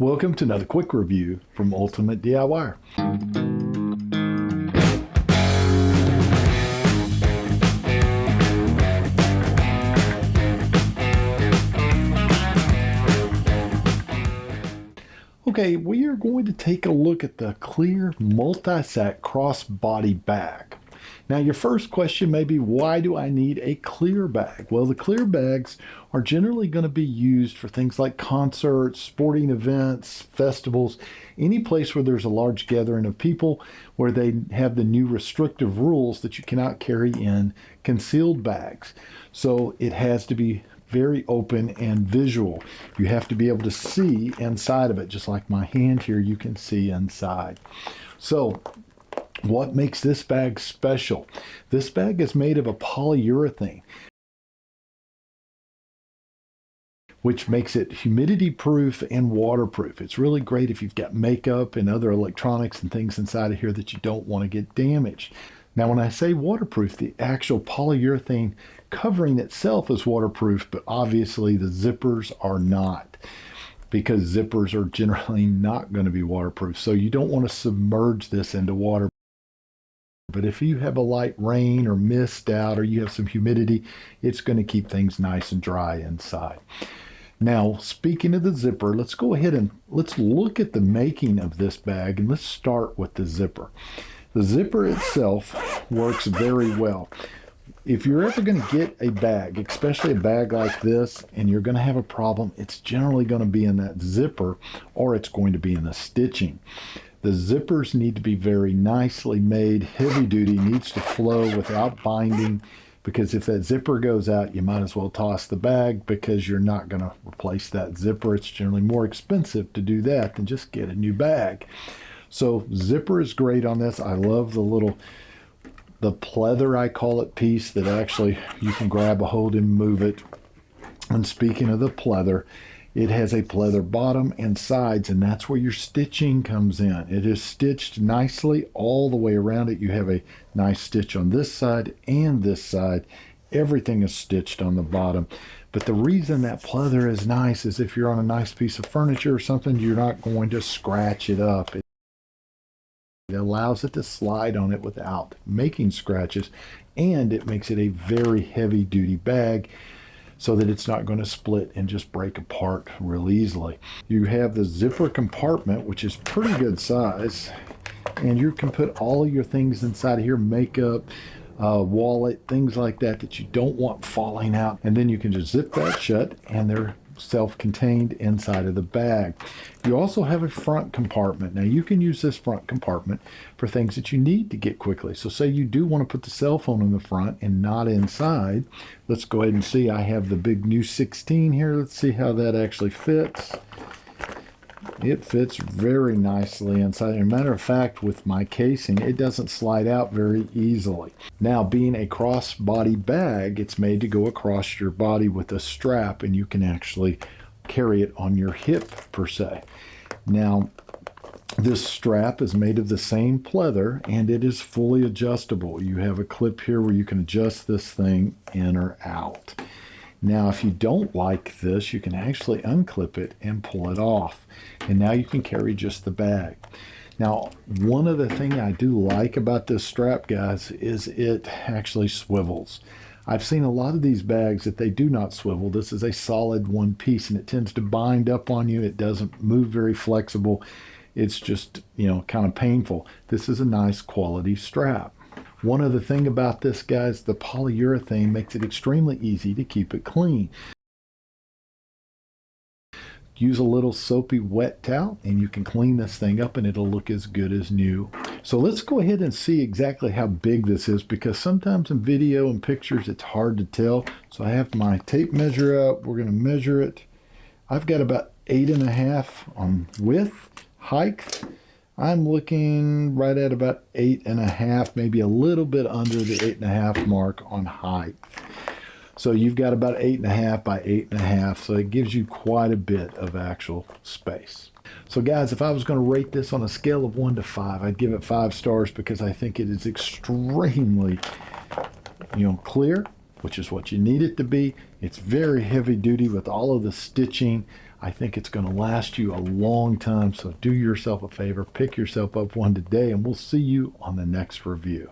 Welcome to another quick review from Ultimate DIYer. Okay, we are going to take a look at the clear MultiSac crossbody bag. Now your first question may be, why do I need a clear bag? Well, the clear bags are generally going to be used for things like concerts, sporting events, festivals, any place where there's a large gathering of people where they have the new restrictive rules that you cannot carry in concealed bags. So it has to be very open and visual. You have to be able to see inside of it, just like my hand here, you can see inside. So what makes this bag special? This bag is made of a polyurethane, which makes it humidity proof and waterproof. It's really great if you've got makeup and other electronics and things inside of here that you don't want to get damaged. Now, when I say waterproof, the actual polyurethane covering itself is waterproof, but obviously the zippers are not, because zippers are generally not going to be waterproof. So you don't want to submerge this into water. But if you have a light rain or mist out, or you have some humidity, it's going to keep things nice and dry inside. Now, speaking of the zipper, let's go ahead and let's look at the making of this bag, and let's start with the zipper. The zipper itself works very well. If you're ever going to get a bag, especially a bag like this, and you're going to have a problem, it's generally going to be in that zipper, or it's going to be in the stitching. The zippers need to be very nicely made. Heavy duty, needs to flow without binding, because if that zipper goes out, you might as well toss the bag, because you're not going to replace that zipper. It's generally more expensive to do that than just get a new bag. So zipper is great on this. I love the pleather, I call it, piece that actually you can grab a hold and move it. And speaking of the pleather, it has a pleather bottom and sides, and that's where your stitching comes in. It is stitched nicely all the way around it. You have a nice stitch on this side and this side. Everything is stitched on the bottom. But the reason that pleather is nice is if you're on a nice piece of furniture or something, you're not going to scratch it up. It allows it to slide on it without making scratches, and it makes it a very heavy duty bag, so that it's not going to split and just break apart real easily. You have the zipper compartment, which is pretty good size, and you can put all of your things inside of here, makeup, wallet, things like that that you don't want falling out, and then you can just zip that shut, and they're self-contained inside of the bag. You also have a front compartment. Now you can use this front compartment for things that you need to get quickly. So say you do want to put the cell phone in the front and not inside. Let's go ahead and see. I have the big new 16 here. Let's see how that actually fits. It fits very nicely inside. As a matter of fact, with my casing, it doesn't slide out very easily. Now, being a crossbody bag, it's made to go across your body with a strap, and you can actually carry it on your hip, per se. Now, this strap is made of the same pleather, and it is fully adjustable. You have a clip here where you can adjust this thing in or out. Now, if you don't like this, you can actually unclip it and pull it off. And now you can carry just the bag. Now, one other thing I do like about this strap, guys, is it actually swivels. I've seen a lot of these bags that they do not swivel. This is a solid one piece, and it tends to bind up on you. It doesn't move very flexible. It's just, kind of painful. This is a nice quality strap. One other thing about this, guys, the polyurethane makes it extremely easy to keep it clean. Use a little soapy wet towel and you can clean this thing up and it'll look as good as new. So let's go ahead and see exactly how big this is, because sometimes in video and pictures it's hard to tell. So I have my tape measure out. We're going to measure it. I've got about 8.5 on width, height. I'm looking right at about 8.5, maybe a little bit under the 8.5 mark on height. So you've got about 8.5 by 8.5, so it gives you quite a bit of actual space. So guys, if I was going to rate this on a scale of 1 to 5, I'd give it 5 stars, because I think it is extremely, clear, which is what you need it to be. It's very heavy duty with all of the stitching. I think it's going to last you a long time, so do yourself a favor, pick yourself up one today, and we'll see you on the next review.